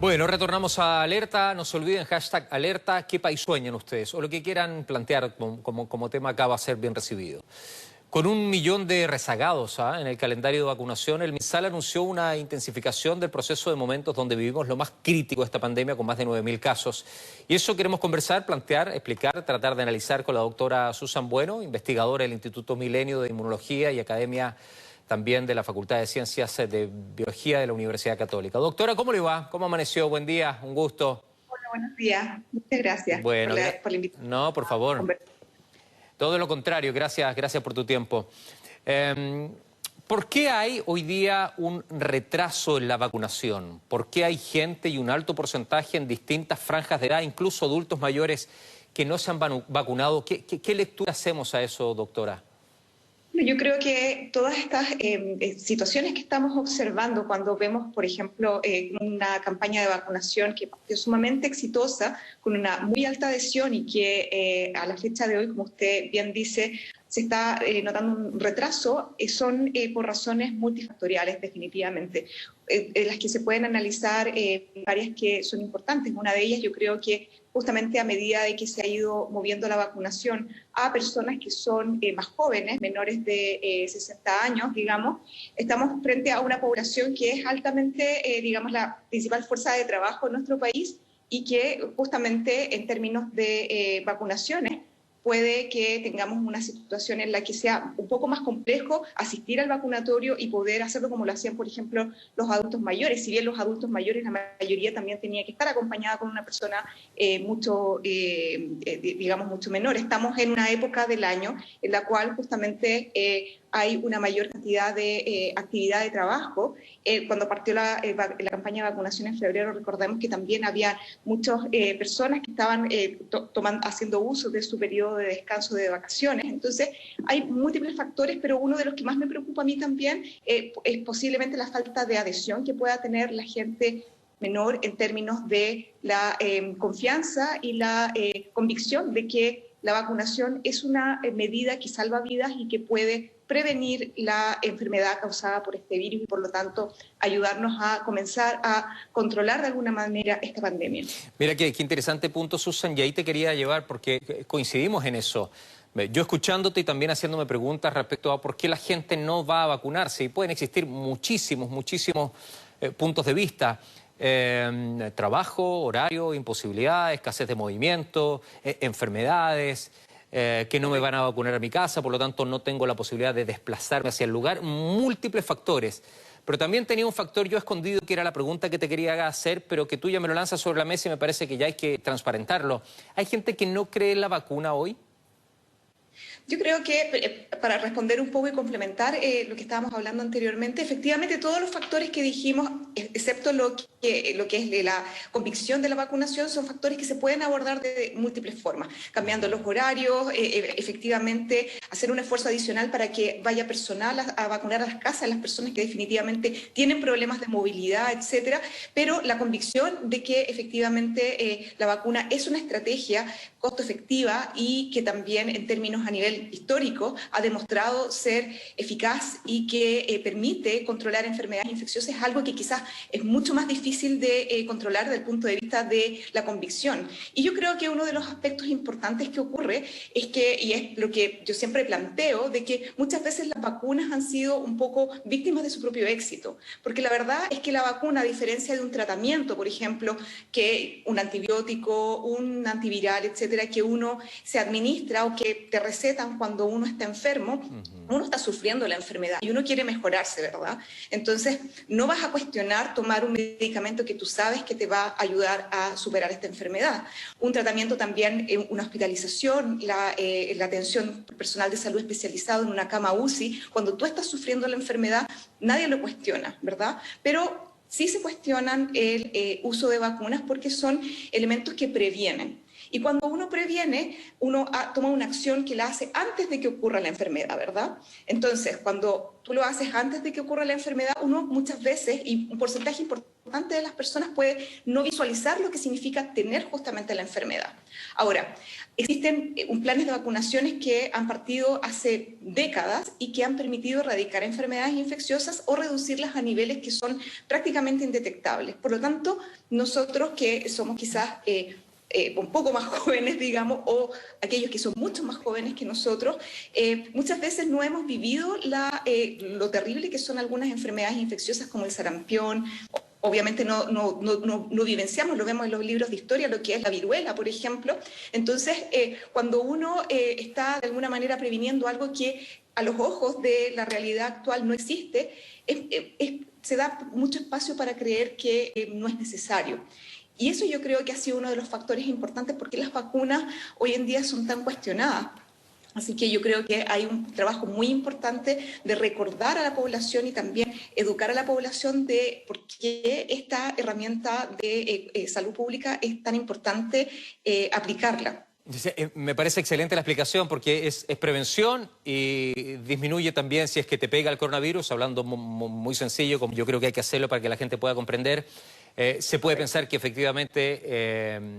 Bueno, retornamos a Alerta. No se olviden, hashtag Alerta, ¿qué país sueñan ustedes? O lo que quieran plantear como tema acá va a ser bien recibido. Con 1 millón de rezagados en el calendario de vacunación, el MinSal anunció una intensificación del proceso de momentos donde vivimos lo más crítico de esta pandemia, con más de 9.000 casos. Y eso queremos conversar, plantear, explicar, tratar de analizar con la doctora Susan Bueno, investigadora del Instituto Milenio de Inmunología y Academia también de la Facultad de Ciencias de Biología de la Universidad Católica. Doctora, ¿cómo le va? ¿Cómo amaneció? Buen día, un gusto. Hola, buenos días. Muchas gracias Bueno, por la invitación no, por a favor. conversar. Todo lo contrario, gracias por tu tiempo. ¿Por qué hay hoy día un retraso en la vacunación? ¿Por qué hay gente y un alto porcentaje en distintas franjas de edad, incluso adultos mayores, que no se han vacunado? ¿Qué lectura hacemos a eso, doctora? Yo creo que todas estas situaciones que estamos observando cuando vemos, por ejemplo, una campaña de vacunación que partió sumamente exitosa, con una muy alta adhesión y que a la fecha de hoy, como usted bien dice, se está notando un retraso, son por razones multifactoriales, definitivamente. Las que se pueden analizar, varias que son importantes. Una de ellas, yo creo que justamente a medida de que se ha ido moviendo la vacunación a personas que son más jóvenes, menores de 60 años, digamos, estamos frente a una población que es altamente, digamos, la principal fuerza de trabajo en nuestro país y que justamente en términos de vacunaciones puede que tengamos una situación en la que sea un poco más complejo asistir al vacunatorio y poder hacerlo como lo hacían, por ejemplo, los adultos mayores. Si bien los adultos mayores, la mayoría también tenía que estar acompañada con una persona digamos, mucho menor. Estamos en una época del año en la cual justamente hay una mayor cantidad de actividad de trabajo. Cuando partió la campaña de vacunación en febrero, recordemos que también había muchas personas que estaban haciendo uso de su periodo de descanso de vacaciones. Entonces, hay múltiples factores, pero uno de los que más me preocupa a mí también es posiblemente la falta de adhesión que pueda tener la gente menor en términos de la confianza y la convicción de que la vacunación es una medida que salva vidas y que puede prevenir la enfermedad causada por este virus y, por lo tanto, ayudarnos a comenzar a controlar de alguna manera esta pandemia. Mira qué interesante punto, Susan, y ahí te quería llevar porque coincidimos en eso. Yo escuchándote y también haciéndome preguntas respecto a por qué la gente no va a vacunarse, y pueden existir muchísimos puntos de vista. Trabajo, horario, imposibilidad, escasez de movimiento, enfermedades, que no me van a vacunar a mi casa, por lo tanto no tengo la posibilidad de desplazarme hacia el lugar, múltiples factores. Pero también tenía un factor yo escondido que era la pregunta que te quería hacer, pero que tú ya me lo lanzas sobre la mesa y me parece que ya hay que transparentarlo. ¿Hay gente que no cree en la vacuna hoy? Yo creo que para responder un poco y complementar lo que estábamos hablando anteriormente, efectivamente todos los factores que dijimos, excepto lo que es la convicción de la vacunación, son factores que se pueden abordar de múltiples formas, cambiando los horarios, efectivamente hacer un esfuerzo adicional para que vaya personal a vacunar a las casas, las personas que definitivamente tienen problemas de movilidad, etcétera, pero la convicción de que efectivamente la vacuna es una estrategia costo efectiva y que también en términos a nivel histórico ha demostrado ser eficaz y que permite controlar enfermedades infecciosas, es algo que quizás es mucho más difícil de controlar desde el punto de vista de la convicción. Y yo creo que uno de los aspectos importantes que ocurre es que, y es lo que yo siempre planteo, de que muchas veces las vacunas han sido un poco víctimas de su propio éxito, porque la verdad es que la vacuna, a diferencia de un tratamiento, por ejemplo, que un antibiótico, un antiviral, etcétera, que uno se administra o que te recetan cuando uno está enfermo, uno está sufriendo la enfermedad y uno quiere mejorarse, ¿verdad? Entonces, no vas a cuestionar tomar un medicamento que tú sabes que te va a ayudar a superar esta enfermedad. Un tratamiento también, una hospitalización, la atención personal de salud especializado en una cama UCI, cuando tú estás sufriendo la enfermedad, nadie lo cuestiona, ¿verdad? Pero sí se cuestionan el uso de vacunas porque son elementos que previenen. Y cuando uno previene, uno toma una acción que la hace antes de que ocurra la enfermedad, ¿verdad? Entonces, cuando tú lo haces antes de que ocurra la enfermedad, uno muchas veces, y un porcentaje importante de las personas puede no visualizar lo que significa tener justamente la enfermedad. Ahora, existen planes de vacunaciones que han partido hace décadas y que han permitido erradicar enfermedades infecciosas o reducirlas a niveles que son prácticamente indetectables. Por lo tanto, nosotros que somos quizás un poco más jóvenes, digamos, o aquellos que son mucho más jóvenes que nosotros, muchas veces no hemos vivido lo terrible que son algunas enfermedades infecciosas como el sarampión. Obviamente no vivenciamos, lo vemos en los libros de historia, lo que es la viruela, por ejemplo. Entonces, cuando uno está de alguna manera previniendo algo que a los ojos de la realidad actual no existe, se da mucho espacio para creer que no es necesario. Y eso yo creo que ha sido uno de los factores importantes porque las vacunas hoy en día son tan cuestionadas. Así que yo creo que hay un trabajo muy importante de recordar a la población y también educar a la población de por qué esta herramienta de salud pública es tan importante aplicarla. Me parece excelente la explicación porque es prevención y disminuye también si es que te pega el coronavirus, hablando muy sencillo, como yo creo que hay que hacerlo para que la gente pueda comprender. Se puede pensar que efectivamente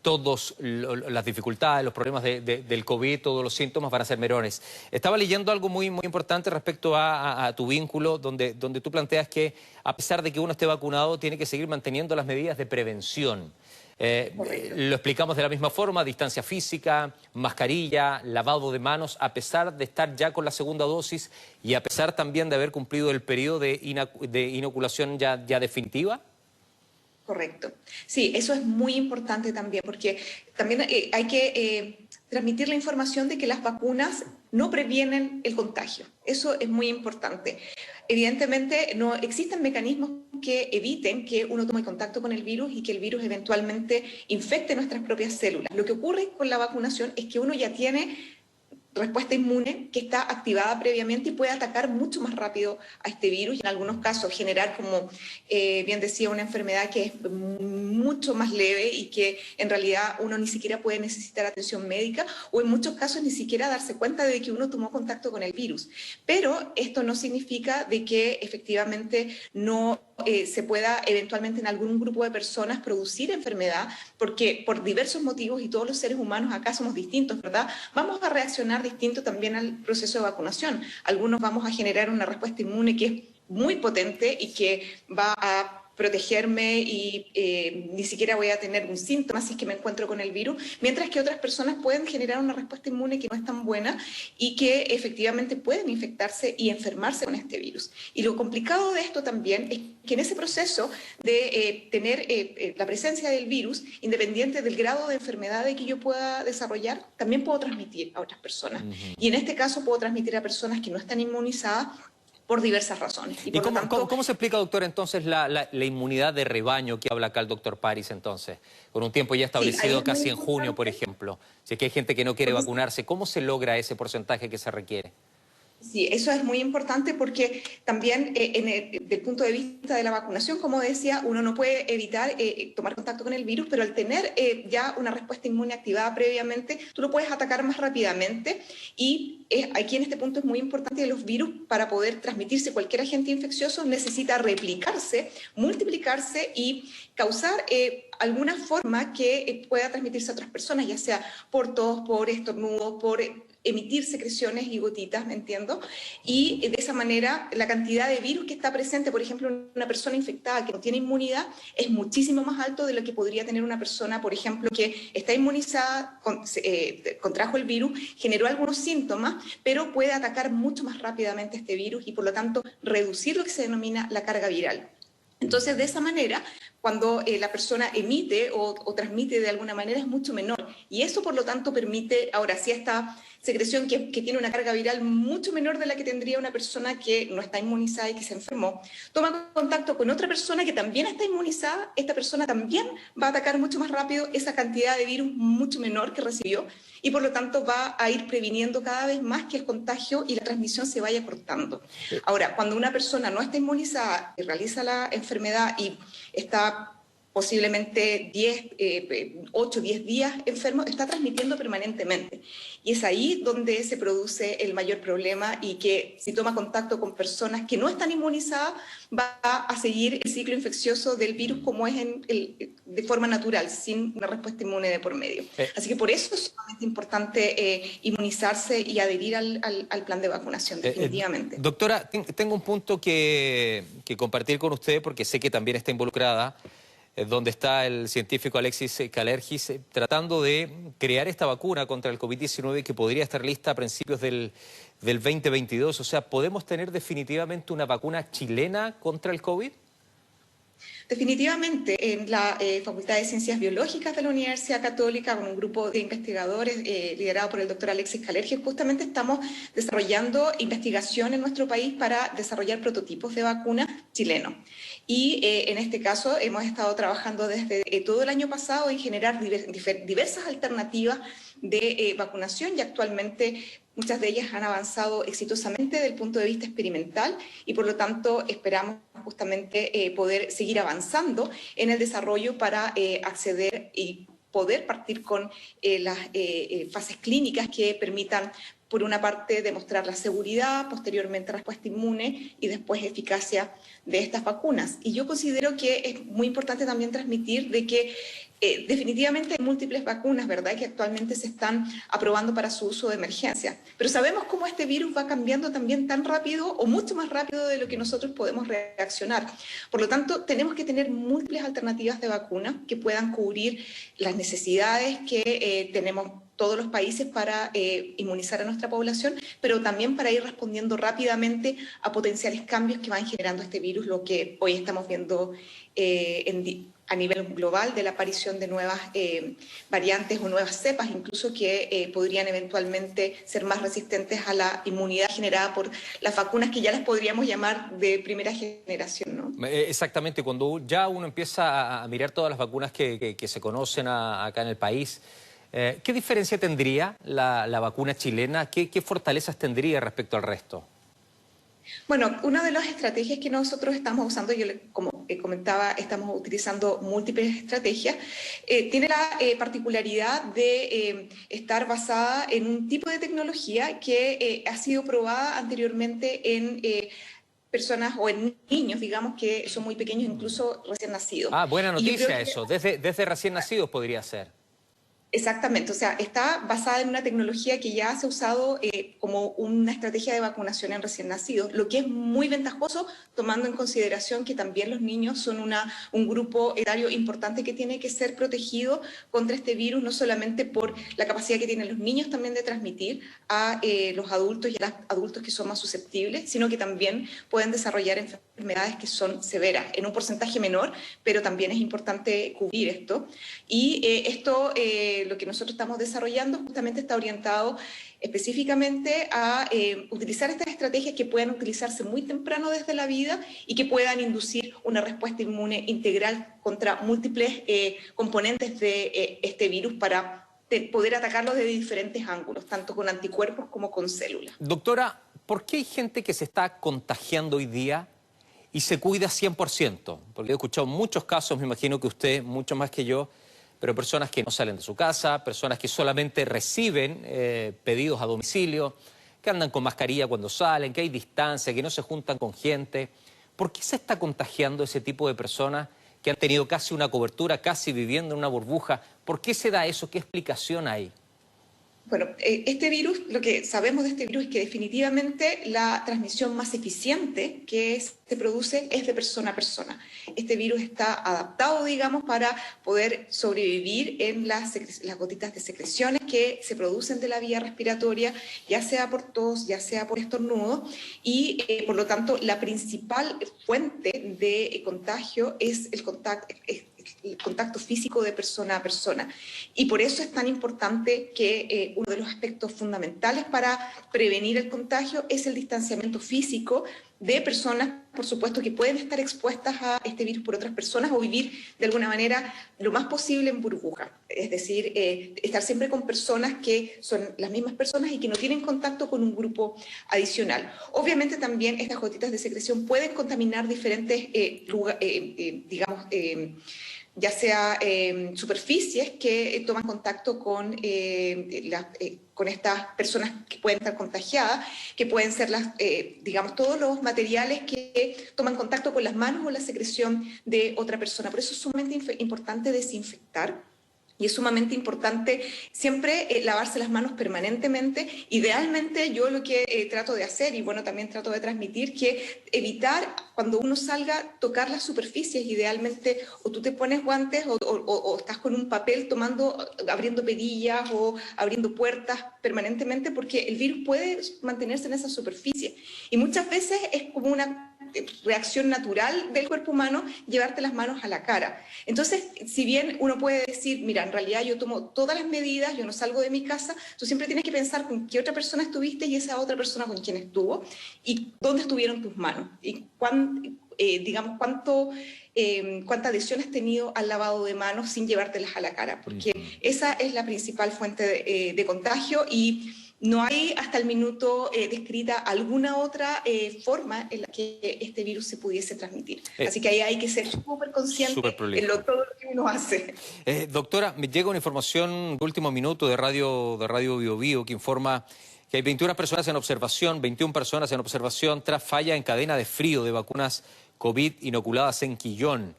todas las dificultades, los problemas del COVID, todos los síntomas van a ser menores. Estaba leyendo algo muy importante respecto a tu vínculo, donde tú planteas que a pesar de que uno esté vacunado, tiene que seguir manteniendo las medidas de prevención. Lo explicamos de la misma forma: distancia física, mascarilla, lavado de manos, a pesar de estar ya con la segunda dosis y a pesar también de haber cumplido el periodo de inoculación ya definitiva. Correcto. Sí, eso es muy importante también, porque también hay que transmitir la información de que las vacunas no previenen el contagio. Eso es muy importante. Evidentemente, no existen mecanismos que eviten que uno tome contacto con el virus y que el virus eventualmente infecte nuestras propias células. Lo que ocurre con la vacunación es que uno ya tiene respuesta inmune que está activada previamente y puede atacar mucho más rápido a este virus y en algunos casos generar, como bien decía, una enfermedad que es mucho más leve y que en realidad uno ni siquiera puede necesitar atención médica o en muchos casos ni siquiera darse cuenta de que uno tomó contacto con el virus. Pero esto no significa de que efectivamente no se pueda eventualmente en algún grupo de personas producir enfermedad, porque por diversos motivos, y todos los seres humanos acá somos distintos, ¿verdad? Vamos a reaccionar distinto también al proceso de vacunación. Algunos vamos a generar una respuesta inmune que es muy potente y que va a protegerme y ni siquiera voy a tener un síntoma si es que me encuentro con el virus, mientras que otras personas pueden generar una respuesta inmune que no es tan buena y que efectivamente pueden infectarse y enfermarse con este virus. Y lo complicado de esto también es que en ese proceso de tener la presencia del virus, independiente del grado de enfermedad que yo pueda desarrollar, también puedo transmitir a otras personas. Y en este caso puedo transmitir a personas que no están inmunizadas por diversas razones. ¿Y cómo se explica, doctor, entonces la inmunidad de rebaño que habla acá el doctor París, entonces? Con un tiempo ya establecido, sí, casi en junio, por ejemplo. Si es que hay gente que no quiere vacunarse, ¿cómo se logra ese porcentaje que se requiere? Sí, eso es muy importante porque también del punto de vista de la vacunación, como decía, uno no puede evitar tomar contacto con el virus, pero al tener ya una respuesta inmune activada previamente, tú lo puedes atacar más rápidamente y aquí en este punto es muy importante que los virus, para poder transmitirse cualquier agente infeccioso, necesita replicarse, multiplicarse y causar alguna forma que pueda transmitirse a otras personas, ya sea por tos, por estornudos, por emitir secreciones y gotitas, ¿me entiendo? Y de esa manera la cantidad de virus que está presente, por ejemplo, en una persona infectada que no tiene inmunidad, es muchísimo más alto de lo que podría tener una persona, por ejemplo, que está inmunizada, contrajo el virus, generó algunos síntomas, pero puede atacar mucho más rápidamente este virus y por lo tanto reducir lo que se denomina la carga viral. Entonces, de esa manera, cuando la persona emite o transmite de alguna manera es mucho menor. Y eso, por lo tanto, permite, ahora sí, esta secreción que tiene una carga viral mucho menor de la que tendría una persona que no está inmunizada y que se enfermó, toma contacto con otra persona que también está inmunizada, esta persona también va a atacar mucho más rápido esa cantidad de virus mucho menor que recibió y por lo tanto va a ir previniendo cada vez más que el contagio y la transmisión se vaya cortando. Ahora, cuando una persona no está inmunizada y realiza la enfermedad y está posiblemente 8 o 10 días enfermo, está transmitiendo permanentemente. Y es ahí donde se produce el mayor problema y que si toma contacto con personas que no están inmunizadas, va a seguir el ciclo infeccioso del virus como es de forma natural, sin una respuesta inmune de por medio. Así que por eso es sumamente importante inmunizarse y adherir al plan de vacunación, definitivamente. Doctora, tengo un punto que compartir con usted porque sé que también está involucrada, donde está el científico Alexis Kalergis tratando de crear esta vacuna contra el COVID-19 que podría estar lista a principios del 2022. O sea, ¿podemos tener definitivamente una vacuna chilena contra el COVID? Definitivamente, en la Facultad de Ciencias Biológicas de la Universidad Católica, con un grupo de investigadores liderado por el doctor Alexis Kalergis, justamente estamos desarrollando investigación en nuestro país para desarrollar prototipos de vacunas chilenos. Y en este caso hemos estado trabajando desde todo el año pasado en generar diversas alternativas de vacunación y actualmente muchas de ellas han avanzado exitosamente desde el punto de vista experimental y por lo tanto esperamos justamente poder seguir avanzando en el desarrollo para acceder y poder partir con las fases clínicas que permitan, por una parte, demostrar la seguridad, posteriormente respuesta inmune y después eficacia de estas vacunas. Y yo considero que es muy importante también transmitir de que definitivamente hay múltiples vacunas, ¿verdad?, que actualmente se están aprobando para su uso de emergencia. Pero sabemos cómo este virus va cambiando también tan rápido o mucho más rápido de lo que nosotros podemos reaccionar. Por lo tanto, tenemos que tener múltiples alternativas de vacuna que puedan cubrir las necesidades que tenemos todos los países para inmunizar a nuestra población, pero también para ir respondiendo rápidamente a potenciales cambios que van generando este virus, lo que hoy estamos viendo a nivel global de la aparición de nuevas variantes o nuevas cepas, incluso que podrían eventualmente ser más resistentes a la inmunidad generada por las vacunas que ya las podríamos llamar de primera generación, ¿no? Exactamente, cuando ya uno empieza a mirar todas las vacunas que se conocen acá en el país, ¿qué diferencia tendría la vacuna chilena? ¿Qué fortalezas tendría respecto al resto? Bueno, una de las estrategias que nosotros estamos usando, como comentaba, estamos utilizando múltiples estrategias, tiene la particularidad de estar basada en un tipo de tecnología que ha sido probada anteriormente en personas o en niños, digamos, que son muy pequeños, incluso recién nacidos. Ah, buena noticia eso, desde recién nacidos podría ser. Exactamente, o sea, está basada en una tecnología que ya se ha usado como una estrategia de vacunación en recién nacidos, lo que es muy ventajoso tomando en consideración que también los niños son un grupo etario importante que tiene que ser protegido contra este virus, no solamente por la capacidad que tienen los niños también de transmitir a los adultos y a los adultos que son más susceptibles, sino que también pueden desarrollar enfermedades que son severas, en un porcentaje menor, pero también es importante cubrir esto. Y lo que nosotros estamos desarrollando justamente está orientado específicamente a utilizar estas estrategias que puedan utilizarse muy temprano desde la vida y que puedan inducir una respuesta inmune integral contra múltiples componentes de este virus para poder atacarlo desde diferentes ángulos, tanto con anticuerpos como con células. Doctora, ¿por qué hay gente que se está contagiando hoy día y se cuida 100%? Porque he escuchado muchos casos, me imagino que usted, mucho más que yo, pero personas que no salen de su casa, personas que solamente reciben pedidos a domicilio, que andan con mascarilla cuando salen, que hay distancia, que no se juntan con gente. ¿Por qué se está contagiando ese tipo de personas que han tenido casi una cobertura, casi viviendo en una burbuja? ¿Por qué se da eso? ¿Qué explicación hay? Bueno, este virus, lo que sabemos de este virus es que definitivamente la transmisión más eficiente que se produce es de persona a persona. Este virus está adaptado, digamos, para poder sobrevivir en las gotitas de secreciones que se producen de la vía respiratoria, ya sea por tos, ya sea por estornudo, y por lo tanto la principal fuente de contagio es el contacto físico de persona a persona. Y por eso es tan importante que uno de los aspectos fundamentales para prevenir el contagio es el distanciamiento físico de personas por supuesto, que pueden estar expuestas a este virus por otras personas o vivir de alguna manera lo más posible en burbuja. Es decir, estar siempre con personas que son las mismas personas y que no tienen contacto con un grupo adicional. Obviamente también estas gotitas de secreción pueden contaminar diferentes ya sea superficies que toman contacto con estas personas que pueden estar contagiadas, que pueden ser todos los materiales que toman contacto con las manos o la secreción de otra persona. Por eso es sumamente importante desinfectar. Y es sumamente importante siempre lavarse las manos permanentemente. Idealmente yo lo que trato de hacer, y bueno, también trato de transmitir, que evitar cuando uno salga tocar las superficies. Idealmente o tú te pones guantes o estás con un papel abriendo perillas o abriendo puertas permanentemente, porque el virus puede mantenerse en esa superficie. Y muchas veces es como una reacción natural del cuerpo humano llevarte las manos a la cara. Entonces, si bien uno puede decir, mira, en realidad yo tomo todas las medidas, yo no salgo de mi casa, tú siempre tienes que pensar con qué otra persona estuviste y esa otra persona con quién estuvo y dónde estuvieron tus manos y cuánta adhesión has tenido al lavado de manos sin llevártelas a la cara, porque esa es la principal fuente de contagio y no hay hasta el minuto descrita alguna otra forma en la que este virus se pudiese transmitir. Así que ahí hay que ser súper consciente en todo lo que uno hace. Doctora, me llega una información de último minuto de Radio Bio Bio que informa que hay 21 personas en observación, 21 personas en observación tras falla en cadena de frío de vacunas COVID inoculadas en Quillón.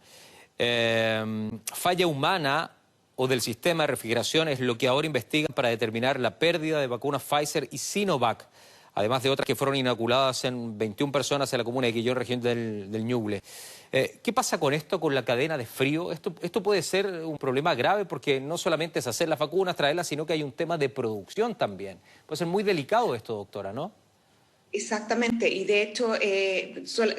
Falla humana o del sistema de refrigeración es lo que ahora investigan para determinar la pérdida de vacunas Pfizer y Sinovac, además de otras que fueron inoculadas en 21 personas en la comuna de Quillón, región del Ñuble. ¿Qué pasa con esto, con la cadena de frío? Esto puede ser un problema grave porque no solamente es hacer las vacunas, traerlas, sino que hay un tema de producción también. Puede ser muy delicado esto, doctora, ¿no? Exactamente, y de hecho,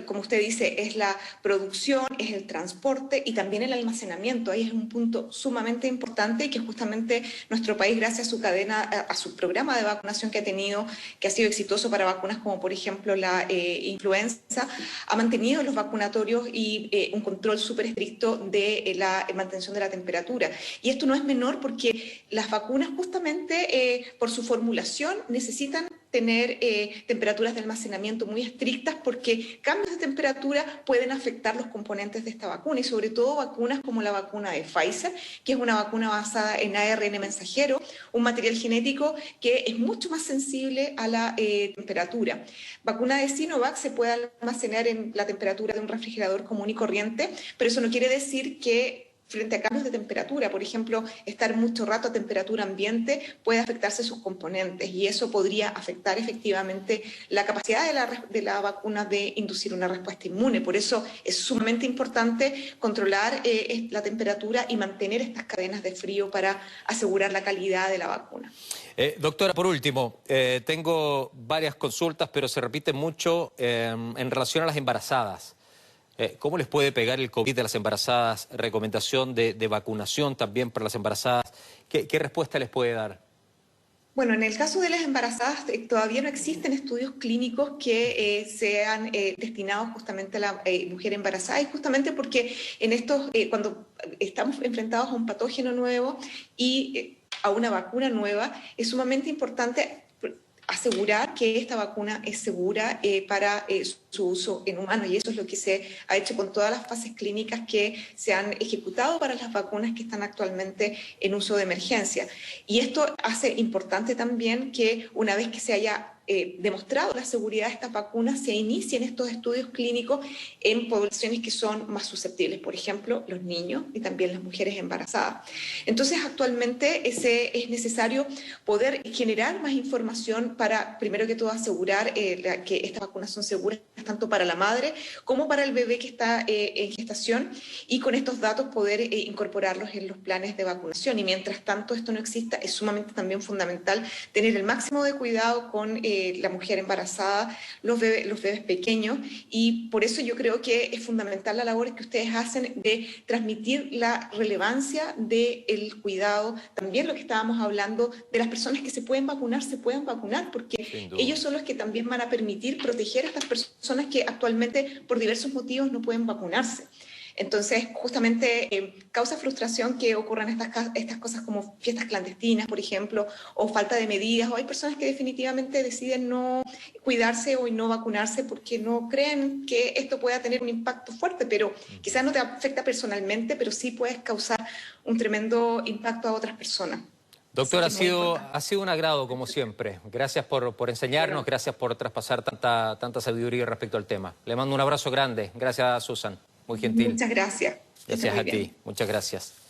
como usted dice, es la producción, es el transporte y también el almacenamiento. Ahí es un punto sumamente importante y que justamente nuestro país, gracias a su cadena, a su programa de vacunación que ha tenido, que ha sido exitoso para vacunas como por ejemplo la influenza, ha mantenido los vacunatorios y un control súper estricto de la mantención de la temperatura. Y esto no es menor porque las vacunas justamente por su formulación necesitan tener temperaturas de almacenamiento muy estrictas porque cambios de temperatura pueden afectar los componentes de esta vacuna y sobre todo vacunas como la vacuna de Pfizer, que es una vacuna basada en ARN mensajero, un material genético que es mucho más sensible a la temperatura. Vacuna de Sinovac se puede almacenar en la temperatura de un refrigerador común y corriente, pero eso no quiere decir que frente a cambios de temperatura, por ejemplo, estar mucho rato a temperatura ambiente puede afectarse sus componentes y eso podría afectar efectivamente la capacidad de la vacuna de inducir una respuesta inmune. Por eso es sumamente importante controlar la temperatura y mantener estas cadenas de frío para asegurar la calidad de la vacuna. Doctora, por último, tengo varias consultas, pero se repiten mucho en relación a las embarazadas. ¿Cómo les puede pegar el COVID a las embarazadas? Recomendación de vacunación también para las embarazadas. ¿Qué respuesta les puede dar? Bueno, en el caso de las embarazadas todavía no existen estudios clínicos que sean destinados justamente a la mujer embarazada y justamente porque cuando estamos enfrentados a un patógeno nuevo y a una vacuna nueva, es sumamente importante asegurar que esta vacuna es segura para su uso en humanos y eso es lo que se ha hecho con todas las fases clínicas que se han ejecutado para las vacunas que están actualmente en uso de emergencia. Y esto hace importante también que una vez que se haya demostrado la seguridad de estas vacunas, se inicien estos estudios clínicos en poblaciones que son más susceptibles, por ejemplo, los niños y también las mujeres embarazadas. Entonces, actualmente es necesario poder generar más información para, primero que todo, asegurar que estas vacunas son seguras tanto para la madre como para el bebé que está en gestación y con estos datos poder incorporarlos en los planes de vacunación. Y mientras tanto esto no exista, es sumamente también fundamental tener el máximo de cuidado con la mujer embarazada, los bebés pequeños, y por eso yo creo que es fundamental la labor que ustedes hacen de transmitir la relevancia del cuidado, también lo que estábamos hablando de las personas que se pueden vacunar, porque ellos son los que también van a permitir proteger a estas personas que actualmente por diversos motivos no pueden vacunarse. Entonces, justamente causa frustración que ocurran estas cosas como fiestas clandestinas, por ejemplo, o falta de medidas, o hay personas que definitivamente deciden no cuidarse o no vacunarse porque no creen que esto pueda tener un impacto fuerte, pero quizás no te afecta personalmente, pero sí puedes causar un tremendo impacto a otras personas. Doctor, ha sido un agrado, como siempre. Gracias por enseñarnos, gracias por traspasar tanta sabiduría respecto al tema. Le mando un abrazo grande. Gracias, Susan. Muy gentil. Muchas gracias. Gracias a ti. Muchas gracias.